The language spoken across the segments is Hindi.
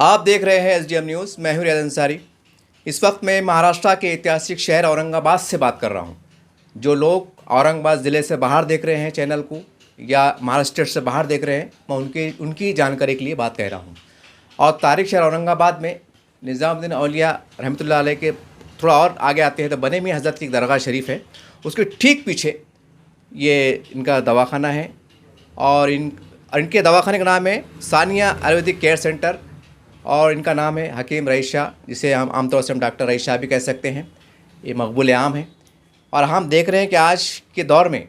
आप देख रहे हैं एसडीएम न्यूज़। मैं हूं रियाज अंसारी। इस वक्त मैं महाराष्ट्र के ऐतिहासिक शहर औरंगाबाद से बात कर रहा हूं। जो लोग औरंगाबाद ज़िले से बाहर देख रहे हैं चैनल को या महाराष्ट्र से बाहर देख रहे हैं, मैं उनकी जानकारी के लिए बात कह रहा हूं। और तारीख शहर औरंगाबाद में निज़ामुद्दीन औलिया रहमतुल्लाह अलैह के थोड़ा और आगे आते हैं तो बने मियां हज़रत की दरगाह शरीफ है, उसके ठीक पीछे ये इनका दवाखाना है। और इनके दवाखाने का नाम है सानिया आयुर्वेदिक केयर सेंटर और इनका नाम है हकीम रईस शाह, जिसे हम आमतौर से हम डॉक्टर रईस शाह भी कह सकते हैं। ये मकबूल आम है। और हम देख रहे हैं कि आज के दौर में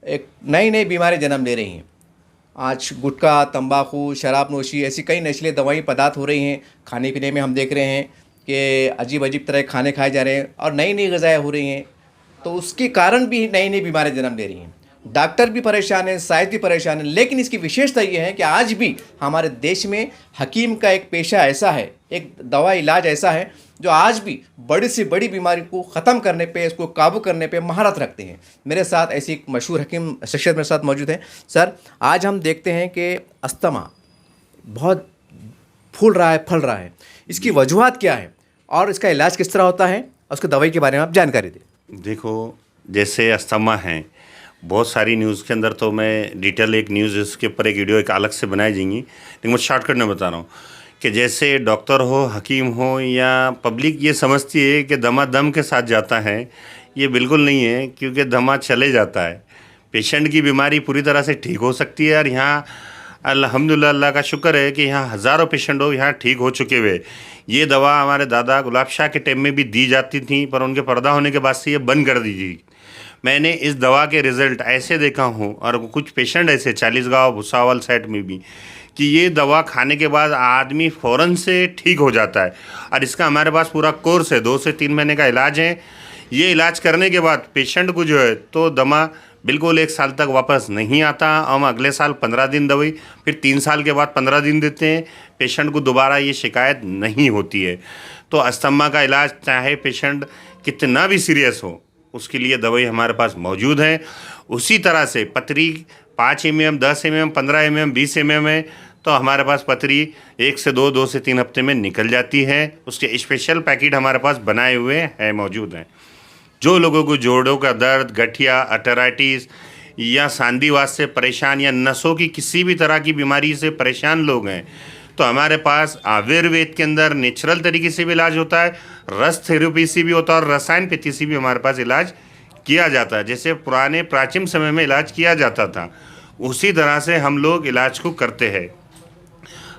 एक नई नई बीमारी जन्म ले रही हैं। आज गुटखा, तंबाकू, शराब नोशी ऐसी कई नशीले दवाई पदार्थ हो रही हैं। खाने पीने में हम देख रहे हैं कि अजीब अजीब तरह के खाने खाए जा रहे हैं और नई नई ग़िज़ाएँ हो रही हैं। तो उसके कारण भी नई नई बीमारियाँ जन्म ले रही हैं। डॉक्टर भी परेशान हैं, साइंस भी परेशान है। लेकिन इसकी विशेषता ये है कि आज भी हमारे देश में हकीम का एक पेशा ऐसा है, एक दवा इलाज ऐसा है जो आज भी बड़ी से बड़ी बीमारी को ख़त्म करने पे, इसको काबू करने पे महारत रखते हैं। मेरे साथ ऐसी एक मशहूर हकीम शख्सियत मेरे साथ मौजूद है। सर, आज हम देखते हैं कि अस्थमा बहुत फूल रहा है, फल रहा है। इसकी वजूहत क्या है और इसका इलाज किस तरह होता है, उसकी दवाई के बारे में आप जानकारी दें। देखो, जैसे अस्थमा है, बहुत सारी न्यूज़ के अंदर तो मैं डिटेल एक न्यूज़ इसके ऊपर एक वीडियो एक अलग से बनाई जाएंगी, लेकिन मैं शॉर्टकट में बता रहा हूँ कि जैसे डॉक्टर हो, हकीम हो या पब्लिक ये समझती है कि दमा दम के साथ जाता है। ये बिल्कुल नहीं है, क्योंकि दमा चले जाता है। पेशेंट की बीमारी पूरी तरह से ठीक हो सकती है और यहाँ अल्हम्दुलिल्लाह अल्लाह का शुक्र है कि यहाँ हज़ारों पेशेंट हो यहाँ ठीक हो चुके हुए। ये दवा हमारे दादा गुलाब शाह के टाइम में भी दी जाती थी, पर उनके पर्दा होने के बाद से ये बंद कर दी गई। मैंने इस दवा के रिज़ल्ट ऐसे देखा हूँ और कुछ पेशेंट ऐसे चालीसगांव भुसावल साइड में भी कि ये दवा खाने के बाद आदमी फ़ौरन से ठीक हो जाता है। और इसका हमारे पास पूरा कोर्स है, 2 से 3 महीने का इलाज है। ये इलाज करने के बाद पेशेंट को जो है तो दमा बिल्कुल 1 साल तक वापस नहीं आता। हम अगले साल 15 दिन दवाई, फिर 3 साल के बाद 15 दिन देते हैं। पेशेंट को दोबारा ये शिकायत नहीं होती है। तो अस्थमा का इलाज चाहे पेशेंट कितना भी सीरियस हो, उसके लिए दवाई हमारे पास मौजूद है। उसी तरह से पथरी 5 mm, 10 mm, 15 mm, 20 mm है, तो हमारे पास पथरी 1 से 2, 2 से 3 हफ्ते में निकल जाती है। उसके स्पेशल पैकेट हमारे पास बनाए हुए हैं, मौजूद हैं। जो लोगों को जोड़ों का दर्द, गठिया, अर्थराइटिस या सांधिवात से परेशान या नसों की किसी भी तरह की बीमारी से परेशान लोग हैं, तो हमारे पास आयुर्वेद के अंदर नेचुरल तरीके से भी इलाज होता है, रस थेरेपी से भी होता है और रसायनपैथी से भी हमारे पास इलाज किया जाता है। जैसे पुराने प्राचीन समय में इलाज किया जाता था, उसी तरह से हम लोग इलाज को करते हैं।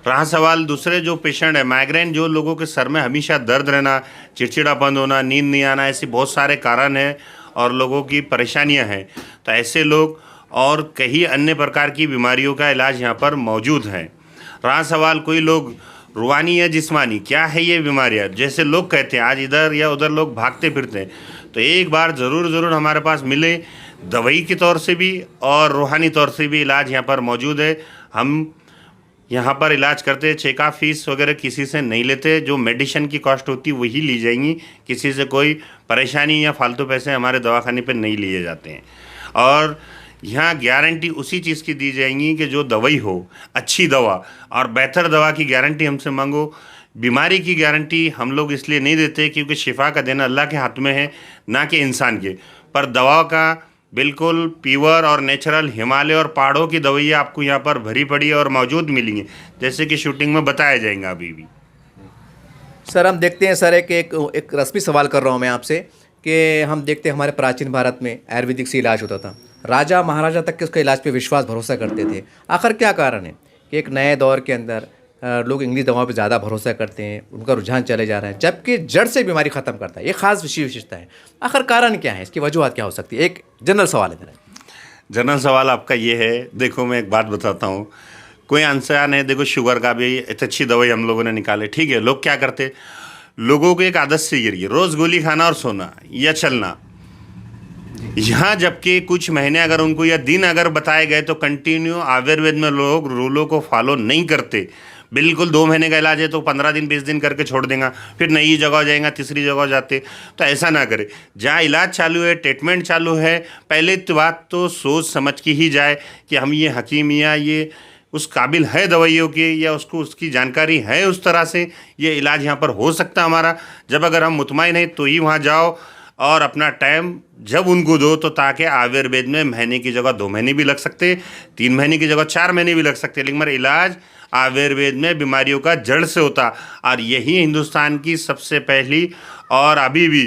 रहा सवाल दूसरे जो पेशेंट है, माइग्रेन, जो लोगों के सर में हमेशा दर्द रहना, चिड़चिड़ापन होना, नींद नहीं आना, ऐसे बहुत सारे कारण हैं और लोगों की परेशानियां हैं। तो ऐसे लोग और कई अन्य प्रकार की बीमारियों का इलाज यहाँ पर मौजूद है। रहा सवाल कोई लोग रूहानी या जिस्मानी, क्या है ये बीमारियाँ, जैसे लोग कहते हैं आज इधर या उधर लोग भागते फिरते हैं, तो एक बार ज़रूर हमारे पास मिले। दवाई के तौर से भी और रूहानी तौर से भी इलाज यहाँ पर मौजूद है। हम यहाँ पर इलाज करते हैं, चेक ऑफ फीस वगैरह किसी से नहीं लेते। जो मेडिसिन की कॉस्ट होती है वही ली जाएंगी, किसी से कोई परेशानी या फालतू पैसे हमारे दवाखाने पर नहीं लिए जाते हैं। और यहाँ गारंटी उसी चीज़ की दी जाएंगी कि जो दवाई हो, अच्छी दवा और बेहतर दवा की गारंटी हमसे मांगो। बीमारी की गारंटी हम लोग इसलिए नहीं देते क्योंकि शिफा का देना अल्लाह के हाथ में है, ना कि इंसान के। पर दवा का बिल्कुल प्योर और नेचुरल हिमालय और पहाड़ों की दवाइयाँ आपको यहाँ पर भरी पड़ी और मौजूद मिलेंगी, जैसे कि शूटिंग में बताया जाएगा अभी भी। सर, हम देखते हैं सर, एक रस्मी सवाल कर रहा हूँ मैं आपसे कि हम देखते हैं हमारे प्राचीन भारत में आयुर्वेदिक से इलाज होता था। राजा महाराजा तक के उसके इलाज पे विश्वास भरोसा करते थे। आखिर क्या कारण है कि एक नए दौर के अंदर लोग इंग्लिश दवाओं पे ज़्यादा भरोसा करते हैं, उनका रुझान चले जा रहा है, जबकि जड़ से बीमारी ख़त्म करता है। ये खास विशेषता है। आखिर कारण क्या है, इसकी वजूहत क्या हो सकती है? एक जनरल सवाल है मेरा। जनरल सवाल आपका ये है, देखो मैं एक बात बताता हूँ। कोई इंसान है, देखो शुगर का भी इतनी अच्छी दवाई हम लोगों ने निकाले, ठीक है। लोग क्या करते, लोगों को एक आदत से गिर गई, रोज़ गोली खाना और सोना या चलना। यहाँ जबकि कुछ महीने अगर उनको या दिन अगर बताए गए तो कंटिन्यू आयुर्वेद में लोग रूलों को फॉलो नहीं करते। बिल्कुल 2 महीने का इलाज है तो 15 दिन 20 दिन करके छोड़ देगा, फिर नई जगह जाएगा, तीसरी जगह जाते। तो ऐसा ना करे। जहाँ इलाज चालू है, ट्रीटमेंट चालू है, पहले तो बात तो सोच समझ की ही जाए कि हम ये हकीम या ये उस काबिल है दवाइयों की, या उसको उसकी जानकारी है उस तरह से ये इलाज यहाँ पर हो सकता हमारा। जब अगर हम मुतमईन हैं तो ही वहाँ जाओ और अपना टाइम जब उनको दो, तो ताकि आयुर्वेद में महीने की जगह 2 महीने भी लग सकते, 3 महीने की जगह 4 महीने भी लग सकते, लेकिन मगर इलाज आयुर्वेद में बीमारियों का जड़ से होता। और यही हिंदुस्तान की सबसे पहली और अभी भी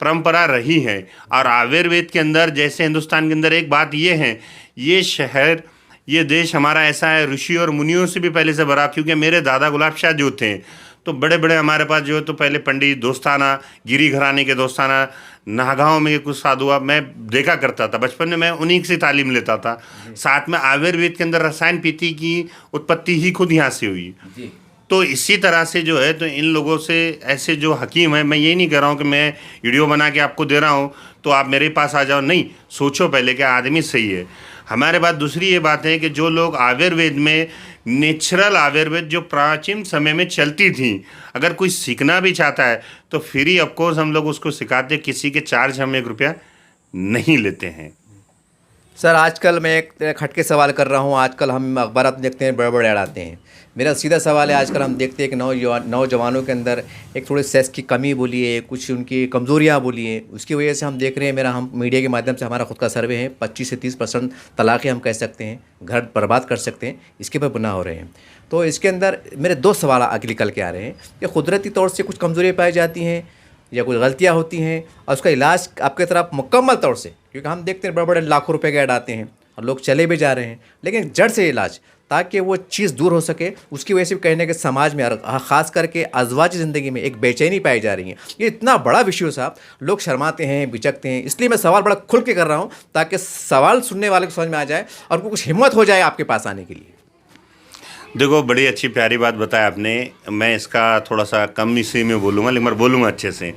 परंपरा रही है। और आयुर्वेद के अंदर, जैसे हिंदुस्तान के अंदर एक बात ये है, ये शहर, ये देश हमारा ऐसा है, ऋषि और मुनियों से भी पहले से भरा। क्योंकि मेरे दादा गुलाब शाह जो थे, तो बड़े बड़े हमारे पास जो है, तो पहले पंडित दोस्ताना, गिरी घराने के दोस्ताना, नागांव में कुछ साधुआ मैं देखा करता था बचपन में, मैं उन्हीं से तालीम लेता था। साथ में आयुर्वेद के अंदर रसायन पीति की उत्पत्ति ही खुद यहाँ से हुई। तो इसी तरह से जो है, तो इन लोगों से, ऐसे जो हकीम हैं, मैं ये नहीं कह रहा हूँ कि मैं वीडियो बना के आपको दे रहा हूँ तो आप मेरे पास आ जाओ, नहीं, सोचो पहले कि आदमी सही है। हमारे बात दूसरी ये बात है कि जो लोग आयुर्वेद में, नेचुरल आयुर्वेद जो प्राचीन समय में चलती थी, अगर कोई सीखना भी चाहता है तो फ्री ऑफ कोर्स हम लोग उसको सिखाते, किसी के चार्ज हम 1 रुपया नहीं लेते हैं। सर, आजकल मैं एक हटके सवाल कर रहा हूँ। आजकल हम अखबार देखते हैं, बड़े बड़े ऐड आते हैं। मेरा सीधा सवाल है, आजकल हम देखते हैं कि नौजवानों के अंदर एक थोड़ी सेक्स की कमी बोलिए, कुछ उनकी कमज़ोरियाँ बोलिए, उसकी वजह से हम देख रहे हैं, हम मीडिया के माध्यम से, हमारा खुद का सर्वे है, 25 से 30% तलाक़ें हम कह सकते हैं, घर बर्बाद कर सकते हैं, इसके पर गुनाह हो रहे हैं। तो इसके अंदर मेरे 2 सवाल आगे निकल के आ रहे हैं कि कुदरती तौर से कुछ कमज़ोरियाँ पाई जाती हैं या कुछ गलतियाँ होती हैं, और उसका इलाज आपके तरफ मुकम्मल तौर से, क्योंकि हम देखते हैं बड़े बड़े लाखों रुपए के ऐड आते हैं और लोग चले भी जा रहे हैं, लेकिन जड़ से इलाज, ताकि वो चीज़ दूर हो सके, उसकी वजह से भी कहने के समाज में, ख़ास करके अज़वाजी ज़िंदगी में एक बेचैनी पाई जा रही है। ये इतना बड़ा विषय साहब, लोग शर्माते हैं, बिचकते हैं, इसलिए मैं सवाल बड़ा खुल के कर रहा हूँ, ताकि सवाल सुनने वाले को समझ में आ जाए और उनको कुछ हिम्मत हो जाए आपके पास आने के लिए। देखो, बड़ी अच्छी प्यारी बात बताया आपने। मैं इसका थोड़ा सा कम इसी में बोलूँगा, लेकिन मैं बोलूँगा अच्छे से।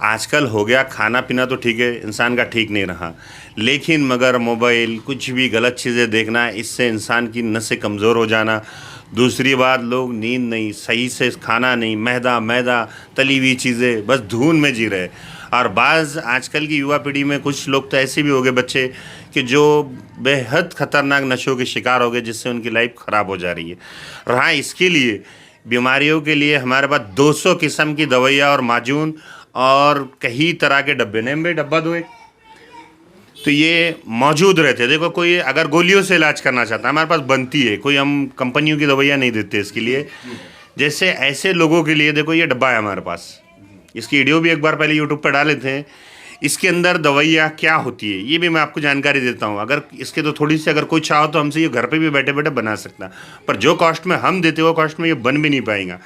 आजकल हो गया, खाना पीना तो ठीक है, इंसान का ठीक नहीं रहा, लेकिन मगर मोबाइल, कुछ भी गलत चीज़ें देखना, इससे इंसान की नसें कमज़ोर हो जाना। दूसरी बात, लोग नींद नहीं, सही से खाना नहीं, मैदा तली हुई चीज़ें, बस धुन में जी रहे। और बाज़ आजकल की युवा पीढ़ी में कुछ लोग तो ऐसे भी हो गए बच्चे कि जो बेहद ख़तरनाक नशों के शिकार हो गए, जिससे उनकी लाइफ ख़राब हो जा रही है। और हाँ, इसके लिए, बीमारियों के लिए हमारे पास 200 किस्म की दवाइयाँ और माजून और कई तरह के डब्बे, नेम भाई डब्बा दो एक, तो ये मौजूद रहते हैं। देखो, कोई अगर गोलियों से इलाज करना चाहता है, हमारे पास बनती है, कोई हम कंपनियों की दवाइयाँ नहीं देते इसके लिए। जैसे ऐसे लोगों के लिए देखो, ये डब्बा है हमारे पास, इसकी वीडियो भी एक बार पहले यूट्यूब पर डाले थे। इसके अंदर दवाइयाँ क्या होती है ये भी मैं आपको जानकारी देता हूँ। अगर इसके तो थोड़ी सी, अगर कोई चाहो तो हमसे ये घर पे भी बैठे बैठे बना सकता, पर जो कॉस्ट में हम देते वो कॉस्ट में ये बन भी नहीं पाएगा।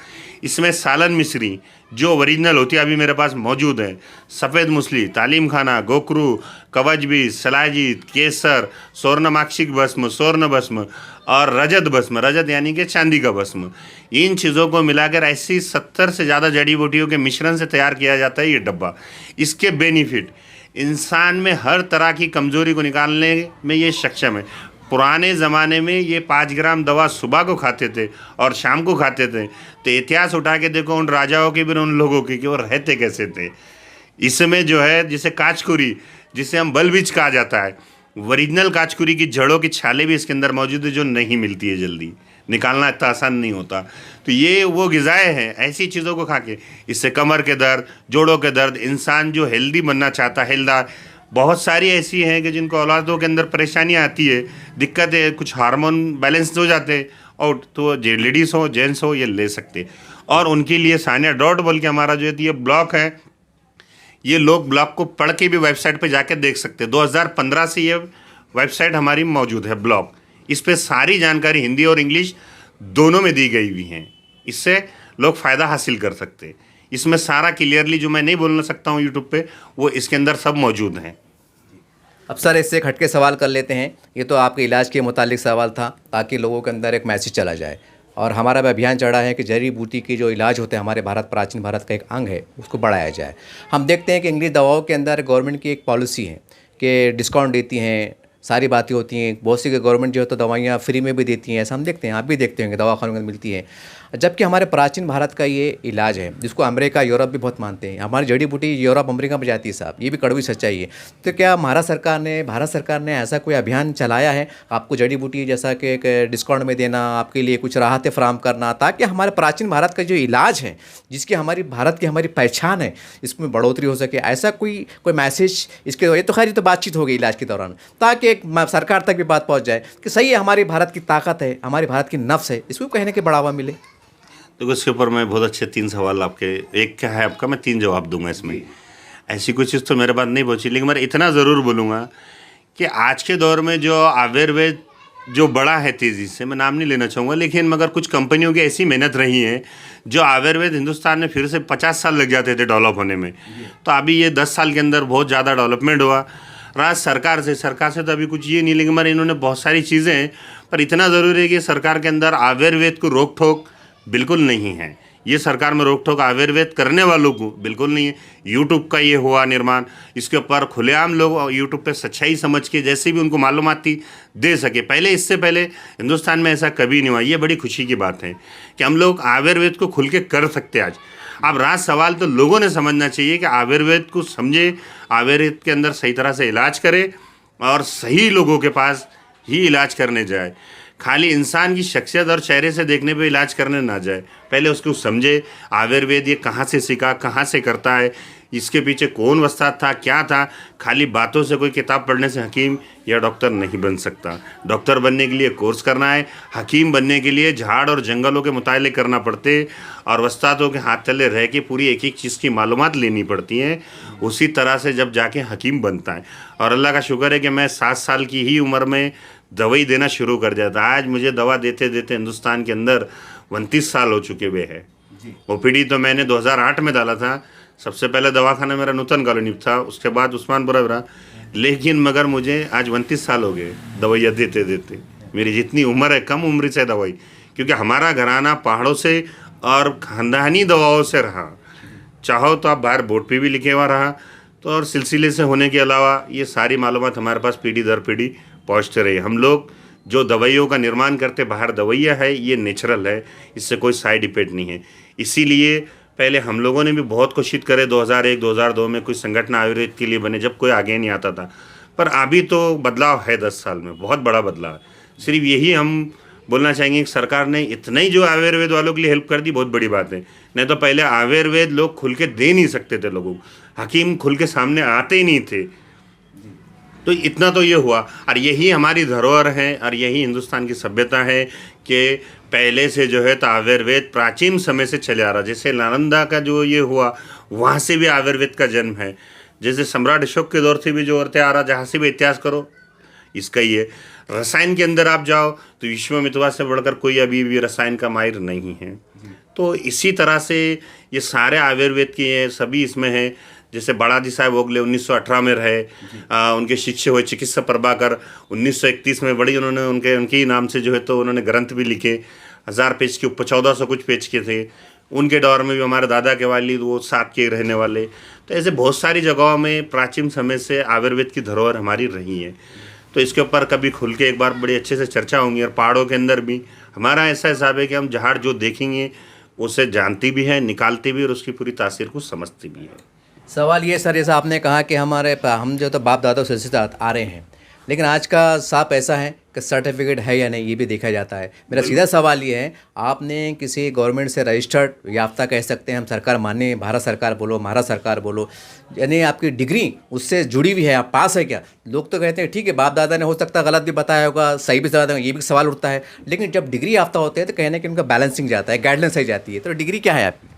इसमें सालन मिश्री जो ओरिजिनल होती है अभी मेरे पास मौजूद है, सफ़ेद मूसली, तालीम खाना, गोकरू, कवच बीज, सलाजीत, केसर, स्वर्णमाक्षिक भस्म, स्वर्ण भस्म और रजत भस्म, रजत यानी कि चांदी का भस्म, इन चीज़ों को मिलाकर ऐसी 70 से ज़्यादा जड़ी बूटियों के मिश्रण से तैयार किया जाता है ये डब्बा। इसके बेनिफिट इंसान में हर तरह की कमज़ोरी को निकालने में ये सक्षम है। पुराने ज़माने में ये 5 ग्राम दवा सुबह को खाते थे और शाम को खाते थे, तो इतिहास उठा के देखो उन राजाओं के भी, उन लोगों की, कि वो रहते कैसे थे। इसमें जो है, जिसे काचकुरी, जिसे हम बलबीज कहा जाता है, ओरिजिनल काचकुरी की जड़ों की छाले भी इसके अंदर मौजूद है, जो नहीं मिलती है जल्दी, निकालना इतना आसान नहीं होता। तो ये वो ग़िज़ाएँ हैं, ऐसी चीज़ों को खा के, इससे कमर के दर्द, जोड़ों के दर्द, इंसान जो हेल्दी बनना चाहता है, हेल्दार, बहुत सारी ऐसी हैं कि जिनको औलादों के अंदर परेशानियाँ आती है, दिक्कत है, कुछ हार्मोन बैलेंस हो जाते हैं, और तो लेडीज़ हो जेंट्स हो ये ले सकते। और उनके लिए सानिया डॉट बोल के हमारा जो है ये ब्लॉग है, ये लोग ब्लॉग को पढ़ के भी वेबसाइट पे जाके देख सकते हैं। 2015 से ये वेबसाइट हमारी मौजूद है ब्लॉग, इस पर सारी जानकारी हिंदी और इंग्लिश दोनों में दी गई हुई हैं, इससे लोग फ़ायदा हासिल कर सकते हैं। इसमें सारा क्लियरली जो मैं नहीं बोलना सकता हूँ यूट्यूब पे, वो इसके अंदर सब मौजूद हैं। अब सर, इससे एक हटके सवाल कर लेते हैं। ये तो आपके इलाज के मुतालिक सवाल था, ताकि लोगों के अंदर एक मैसेज चला जाए, और हमारा भी अभियान चढ़ा है कि जड़ी बूटी की जो इलाज होते हैं हमारे भारत, प्राचीन भारत का एक अंग है, उसको बढ़ाया जाए। हम देखते हैं कि इंग्लिश दवाओं के अंदर गवर्नमेंट की एक पॉलिसी है कि डिस्काउंट देती हैं, सारी बातें होती हैं। बहुत सी गवर्नमेंट जो है तो दवाइयाँ फ्री में भी देती हैं, ऐसा हम देखते हैं, आप भी देखते होंगे दवाखानों में मिलती हैं। जबकि हमारे प्राचीन भारत का ये इलाज है जिसको अमेरिका यूरोप भी बहुत मानते हैं। हमारी जड़ी बूटी यूरोप अमेरिका में जाती है साहब, ये भी कड़वी सच्चाई है। तो क्या भारत सरकार ने ऐसा कोई अभियान चलाया है आपको जड़ी बूटी जैसा कि एक डिस्काउंट में देना, आपके लिए कुछ राहतें फराहम करना, ताकि हमारे प्राचीन भारत का जो इलाज है, जिसकी हमारी भारत की हमारी पहचान है, इसमें बढ़ोतरी हो सके? ऐसा कोई मैसेज इसके, ये तो खैर ये तो बातचीत हो गई इलाज के दौरान, ताकि एक सरकार तक भी बात पहुंच जाए कि सही है, हमारी भारत की ताकत है, हमारी भारत की नफ्स है, इसको कहने के बढ़ावा मिले। देखो, इसके ऊपर मैं बहुत अच्छे 3 सवाल आपके, एक क्या है आपका, मैं 3 जवाब दूंगा इसमें। ऐसी कोई चीज़ तो मेरे पास नहीं पहुंची, लेकिन मैं इतना ज़रूर बोलूँगा कि आज के दौर में जो आयुर्वेद जो बड़ा है तेज़ी से, मैं नाम नहीं लेना चाहूँगा, लेकिन मगर कुछ कंपनियों की ऐसी मेहनत रही है जो आयुर्वेद हिंदुस्तान में फिर से 50 साल लग जाते थे डेवलप होने में, तो अभी ये 10 साल के अंदर बहुत ज़्यादा डेवलपमेंट हुआ। राज्य सरकार से तो अभी कुछ ये नहीं, लेकिन मगर इन्होंने बहुत सारी चीज़ें हैं। पर इतना ज़रूरी है कि सरकार के अंदर आयुर्वेद को रोक टोक बिल्कुल नहीं है। ये सरकार में रोक टोक आयुर्वेद करने वालों को बिल्कुल नहीं है। यूट्यूब का ये हुआ निर्माण, इसके ऊपर खुलेआम लोग यूट्यूब पे सच्चाई समझ के जैसे भी उनको मालूमात दे सके। पहले, इससे पहले हिंदुस्तान में ऐसा कभी नहीं हुआ। ये बड़ी खुशी की बात है कि हम लोग आयुर्वेद को खुल के कर सकते आज। अब राज सवाल तो लोगों ने समझना चाहिए कि आयुर्वेद को समझे, आयुर्वेद के अंदर सही तरह से इलाज करे और सही लोगों के पास ही इलाज करने जाए। खाली इंसान की शख्सियत और चेहरे से देखने पे इलाज करने ना जाए, पहले उसको समझे आयुर्वेद ये कहाँ से सीखा, कहाँ से करता है, इसके पीछे कौन वस्ताद था, क्या था। खाली बातों से कोई किताब पढ़ने से हकीम या डॉक्टर नहीं बन सकता। डॉक्टर बनने के लिए कोर्स करना है, हकीम बनने के लिए झाड़ और जंगलों के मुताले करना पड़ते और वस्तादों के हाथ तले रह के पूरी एक एक चीज़ की मालूमात लेनी पड़ती हैं। उसी तरह से जब जाके हकीम बनता है। और अल्लाह का शुक्र है कि मैं 7 साल की ही उम्र में दवाई देना शुरू कर दिया था। आज मुझे दवा देते देते हिंदुस्तान के अंदर 29 साल हो चुके हुए हैं। ओपीडी तो मैंने 2008 में डाला था। सबसे पहले दवाखाना मेरा नूतन कॉलोनी था, उसके बाद उस्मानपुरा रहा, लेकिन मगर मुझे आज 29 साल हो गए दवाइयाँ देते देते। मेरी जितनी उम्र है, कम उम्र से दवाई, क्योंकि हमारा घराना पहाड़ों से और खानदानी दवाओं से रहा। चाहो तो आप बाहर बोर्ड पे भी लिखे हुआ रहा, तो और सिलसिले से होने के अलावा ये सारी मालूमात हमारे पास पीढ़ी दर पीढ़ी पहुँचते रही। हम लोग जो दवाइयों का निर्माण करते बाहर दवाइयाँ है, ये नेचुरल है, इससे कोई साइड इफेक्ट नहीं है। इसीलिए पहले हम लोगों ने भी बहुत कोशिश करे, 2001-2002 में कुछ संगठन आयुर्वेद के लिए बने, जब कोई आगे नहीं आता था। पर अभी तो बदलाव है, 10 साल में बहुत बड़ा बदलाव है। सिर्फ यही हम बोलना चाहेंगे कि सरकार ने इतना ही जो आयुर्वेद वालों के लिए हेल्प कर दी, बहुत बड़ी बात है। नहीं तो पहले आयुर्वेद लोग खुल के दे नहीं सकते थे लोगों को, हकीम खुल के सामने आते ही नहीं थे। तो इतना तो ये हुआ, और यही हमारी धरोहर है और यही हिंदुस्तान की सभ्यता है कि पहले से जो है तो आयुर्वेद प्राचीन समय से चले आ रहा। जैसे नालंदा का जो ये हुआ, वहाँ से भी आयुर्वेद का जन्म है। जैसे सम्राट अशोक के दौर से भी जो औरतें आ रहा, जहाँ से भी इतिहास करो इसका ही है। रसायन के अंदर आप जाओ तो विश्वामित्र से बढ़कर कोई अभी भी रसायन का माहिर नहीं है। तो इसी तरह से ये सारे आयुर्वेद के सभी इसमें हैं। जैसे बालाजी साहब ओगले 1918 में रहे, उनके शिष्य हुए चिकित्सा प्रभाकर 1931 में बड़ी, उन्होंने उनके ही नाम से जो है तो उन्होंने ग्रंथ भी लिखे, 1000 पेज के ऊपर 1400 कुछ पेज के थे। उनके दौर में भी हमारे दादा के वालिद वो साथ के रहने वाले। तो ऐसे बहुत सारी जगहों में प्राचीन समय से आयुर्वेद की धरोहर हमारी रही है। तो इसके ऊपर कभी खुल के एक बार बड़ी अच्छे से चर्चा होंगी। और पहाड़ों के अंदर भी हमारा ऐसा हिसाब है कि हम झाड़ जो देखेंगे उसे जानती भी है, निकालती भी और उसकी पूरी तासीर को समझती भी है। सवाल ये सर, जैसा आपने कहा कि हम जो तो बाप दादा से आ रहे हैं, लेकिन आज का साफ ऐसा है कि सर्टिफिकेट है या नहीं ये भी देखा जाता है। मेरा सीधा सवाल ये है, आपने किसी गवर्नमेंट से रजिस्टर्ड याफ्ता कह सकते हैं, हम सरकार माने, भारत सरकार बोलो, महाराष्ट्र सरकार बोलो, यानी आपकी डिग्री उससे जुड़ी हुई है, आप पास है क्या? लोग तो कहते हैं ठीक है, बाप दादा ने हो सकता है गलत भी बताया होगा, सही भी बताया, ये भी सवाल उठता है। लेकिन जब डिग्री याफ्ता होते हैं तो कहने कि उनका बैलेंसिंग जाता है, गाइडलाइन सही जाती है। तो डिग्री क्या है आपकी?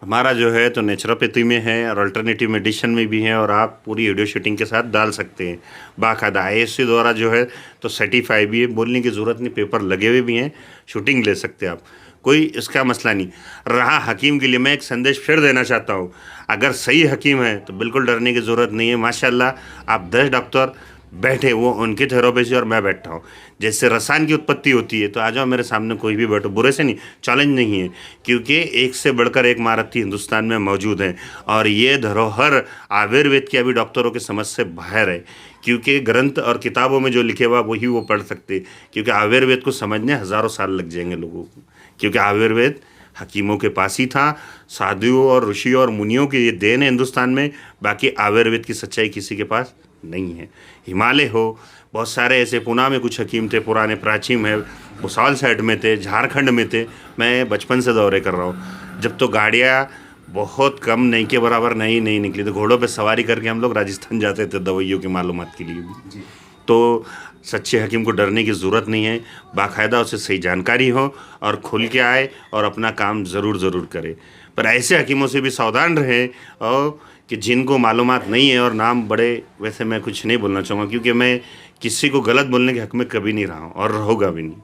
हमारा जो है तो नेचुरोपैथी में है और अल्टरनेटिव मेडिसिन में भी है, और आप पूरी वीडियो शूटिंग के साथ डाल सकते हैं। बाकायदा IASC द्वारा जो है तो सर्टिफाई भी है, बोलने की ज़रूरत नहीं, पेपर लगे हुए भी हैं, शूटिंग ले सकते हैं आप, कोई इसका मसला नहीं रहा। हकीम के लिए मैं एक संदेश फिर देना चाहता हूँ, अगर सही हकीम है तो बिल्कुल डरने की ज़रूरत नहीं है। माशाल्लाह आप 10 डॉक्टर बैठे, वो उनके चेहरों पे से और मैं बैठा हूँ। जैसे रसायन की उत्पत्ति होती है तो आ जाओ मेरे सामने कोई भी बैठो, बुरे से नहीं, चैलेंज नहीं है, क्योंकि एक से बढ़कर एक महारथी हिंदुस्तान में मौजूद हैं। और ये धरोहर आयुर्वेद की अभी डॉक्टरों की समझ से बाहर है, क्योंकि ग्रंथ और किताबों में जो लिखे हुआ वही वो पढ़ सकते, क्योंकि आयुर्वेद को समझने हज़ारों साल लग जाएंगे लोगों को, क्योंकि आयुर्वेद हकीमों के पास ही था, साधुओं और ऋषियों और मुनियों की ये देन है हिंदुस्तान में। बाकी आयुर्वेद की सच्चाई किसी के पास नहीं है। हिमालय हो, बहुत सारे ऐसे, पुणे में कुछ हकीम थे पुराने प्राचीन है, भुसावल साइड में थे, झारखंड में थे। मैं बचपन से दौरे कर रहा हूँ, जब तो गाड़ियाँ बहुत कम, नहीं के बराबर नहीं निकली, तो घोड़ों पे सवारी करके हम लोग राजस्थान जाते थे दवाइयों की मालूमात के लिए भी। तो सच्चे हकीम को डरने की ज़रूरत नहीं है, बाकायदा उसे सही जानकारी हो और खुल के आए और अपना काम ज़रूर करे। पर ऐसे हकीमों से भी सावधान रहे और कि जिनको मालूमात नहीं है और नाम बड़े, वैसे मैं कुछ नहीं बोलना चाहूँगा, क्योंकि मैं किसी को गलत बोलने के हक में कभी नहीं रहा हूँ और रहूँगा भी नहीं।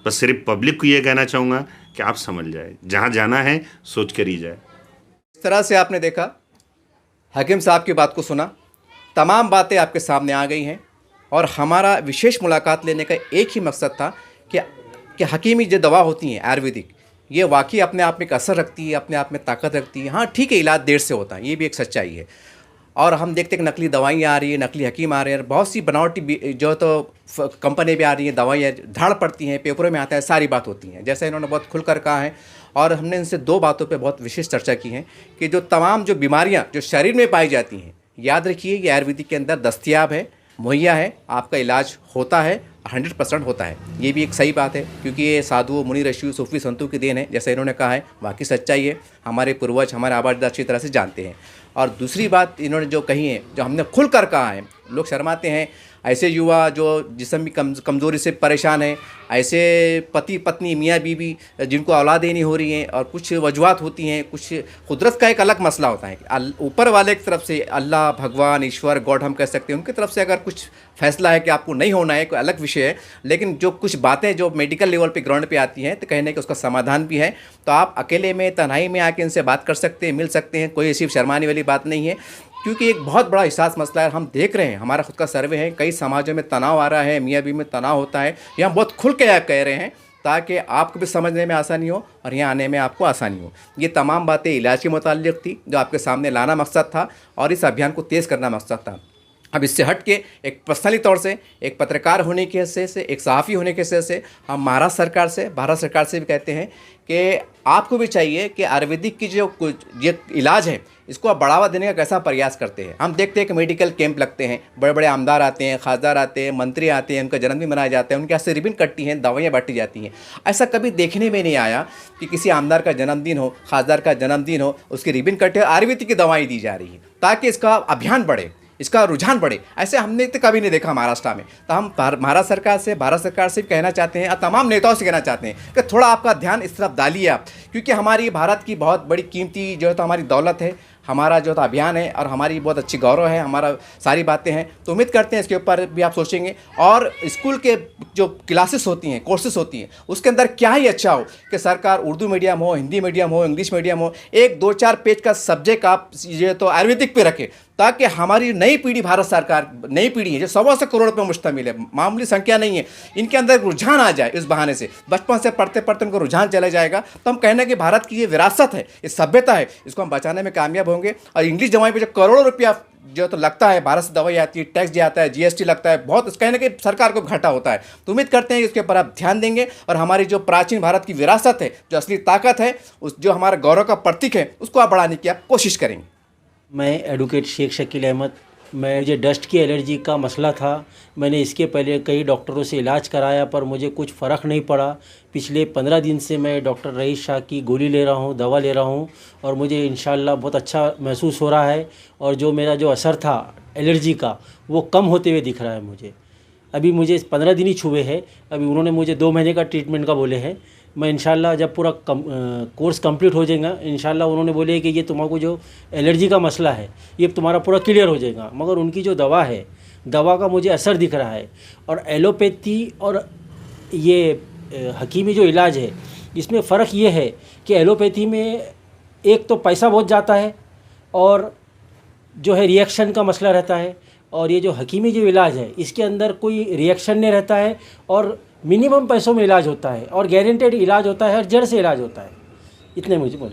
बस सिर्फ पब्लिक को ये कहना चाहूँगा कि आप समझ जाए, जहाँ जाना है सोच कर ही जाए। इस तरह से आपने देखा, हकीम साहब की बात को सुना, तमाम बातें आपके सामने आ गई हैं और हमारा विशेष मुलाकात लेने का एक ही मकसद था कि हकीमी जो दवा होती हैं आयुर्वेदिक, ये वाकई अपने आप में एक असर रखती है, अपने आप में ताकत रखती है। हाँ ठीक है, इलाज देर से होता है, ये भी एक सच्चाई है। और हम देखते हैं कि नकली दवाइयाँ आ रही है, नकली हकीम आ रहे हैं, बहुत सी बनावटी जो तो कंपनी भी आ रही है, दवाइयाँ धाड़ पड़ती हैं, पेपरों में आता है, सारी बात होती हैं, जैसे इन्होंने बहुत खुलकर कहा है। और हमने इनसे दो बातों पे बहुत विशेष चर्चा की है कि जो तमाम जो बीमारियाँ जो शरीर में पाई जाती हैं, याद रखिए ये आयुर्वेदिक के अंदर दस्तयाब है, मुहैया है, आपका इलाज होता है, 100% होता है। ये भी एक सही बात है, क्योंकि ये साधुओं, मुनि, ऋषियों, सूफी संतों की देन है, जैसे इन्होंने कहा है, वाकई सच्चाई है, हमारे पूर्वज, हमारे आबादा अच्छी तरह से जानते हैं। और दूसरी बात इन्होंने जो कही है, जो हमने खुल कर कहा है, लोग शर्माते हैं, ऐसे युवा जो जिस्म की कमज़ोरी से परेशान है, ऐसे पति पत्नी मियाँ बीवी जिनको औलादें नहीं हो रही हैं, और कुछ वजूहत होती हैं, कुछ कुदरत का एक अलग मसला होता है, ऊपर वाले की तरफ से, अल्लाह, भगवान, ईश्वर, गॉड हम कह सकते हैं, उनकी तरफ से अगर कुछ फैसला है कि आपको नहीं होना है, कोई अलग विषय है। लेकिन जो कुछ बातें जो मेडिकल लेवल पे ग्राउंड पे आती हैं, तो कहने कि उसका समाधान भी है, तो आप अकेले में, तन्हाई में आके इनसे बात कर सकते हैं, मिल सकते हैं, कोई ऐसी शर्माने वाली बात नहीं है, क्योंकि एक बहुत बड़ा हिसास मसला है। हम देख रहे हैं, हमारा खुद का सर्वे है, कई समाजों में तनाव आ रहा है, मियाँ बीवी में तनाव होता है, ये हम बहुत खुल के आप कह रहे हैं ताकि आपको भी समझने में आसानी हो और यहाँ आने में आपको आसानी हो। ये तमाम बातें इलाज के मुताल्लिक़ थी जो आपके सामने लाना मकसद था और इस अभियान को तेज़ करना मकसद था। अब इससे हट के एक पर्सनली तौर से, एक पत्रकार होने की हैसियत से, एक सहाफ़ी होने की हैसियत से हम महाराष्ट्र सरकार से भी कहते हैं कि आपको भी चाहिए कि आयुर्वेदिक की जो ये इलाज है, इसको आप बढ़ावा देने का कैसा प्रयास करते हैं। हम देखते हैं कि मेडिकल कैंप लगते हैं, बड़े बड़े आमदार आते हैं, खासदार आते हैं, मंत्री आते हैं, उनका जन्मदिन मनाया जाता है, उनके हाथ से रिबन कटती हैं, दवाइयाँ बांटी जाती हैं। ऐसा कभी देखने में नहीं आया कि किसी आमदार का जन्मदिन हो, खासदार का जन्मदिन हो, उसकी रिबन कटे, आयुर्वेदिक की दवाएँ दी जा रही हैं ताकि इसका अभियान बढ़े, इसका रुझान बढ़े। ऐसे हमने तो कभी नहीं देखा महाराष्ट्र में। तो हम भारत सरकार से कहना चाहते हैं और तमाम नेताओं से कहना चाहते हैं कि थोड़ा आपका ध्यान इस तरफ डालिए आप, क्योंकि हमारी भारत की बहुत बड़ी कीमती जो है तो हमारी दौलत है, हमारा जो था अभियान है और हमारी बहुत अच्छी गौरव है, हमारा सारी बातें हैं। तो उम्मीद करते हैं इसके ऊपर भी आप सोचेंगे। और स्कूल के जो क्लासेस होती हैं, कोर्सेज होती हैं, उसके अंदर क्या ही अच्छा हो कि सरकार उर्दू मीडियम हो, हिंदी मीडियम हो, इंग्लिश मीडियम हो, एक 2-4 पेज का सब्जेक्ट आप ये तो आयुर्वेदिक पे रखें, ताकि हमारी नई पीढ़ी, भारत सरकार नई पीढ़ी है जो 125 करोड़ पे मुश्तमिल है, मामूली संख्या नहीं है, इनके अंदर रुझान आ जाए। इस बहाने से बचपन से पढ़ते पढ़ते उनको रुझान चला जाएगा, तो हम कहना कि भारत की ये विरासत है, ये सभ्यता है, इसको हम बचाने में कामयाब होंगे। और इंग्लिश दवाई पे जो करोड़ों रुपया जो तो लगता है, भारत से दवाई आती है, टैक्स जो आता है, GST लगता है, बहुत कहने कि सरकार को घाटा होता है। तो उम्मीद करते हैं कि इसके ऊपर आप ध्यान देंगे और हमारी जो प्राचीन भारत की विरासत है, जो असली ताकत है, उस जो हमारा गौरव का प्रतीक है, उसको आप बढ़ाने की आप कोशिश करेंगे। मैं एडवोकेट शेख शकील अहमद। मुझे डस्ट की एलर्जी का मसला था। मैंने इसके पहले कई डॉक्टरों से इलाज कराया पर मुझे कुछ फ़र्क नहीं पड़ा। पिछले 15 दिन से मैं डॉक्टर रईस शाह की गोली ले रहा हूँ, दवा ले रहा हूँ और मुझे इंशाल्लाह बहुत अच्छा महसूस हो रहा है। और जो मेरा जो असर था एलर्जी का, वो कम होते हुए दिख रहा है मुझे। अभी मुझे 15 दिन ही छुए हैं। अभी उन्होंने मुझे 2 महीने का ट्रीटमेंट का बोले हैं। मैं इंशाल्लाह जब पूरा कोर्स कंप्लीट हो जाएगा, इंशाल्लाह उन्होंने बोले कि ये तुम्हारा जो एलर्जी का मसला है ये तुम्हारा पूरा क्लियर हो जाएगा। मगर उनकी जो दवा है, दवा का मुझे असर दिख रहा है। और एलोपैथी और ये हकीमी जो इलाज है, इसमें फ़र्क ये है कि एलोपैथी में एक तो पैसा बहुत जाता है और जो है रिएक्शन का मसला रहता है। और ये जो हकीमी जो इलाज है इसके अंदर कोई रिएक्शन नहीं रहता है और मिनिमम पैसों में इलाज होता है और गारंटेड इलाज होता है और जड़ से इलाज होता है। इतने मुझे बोल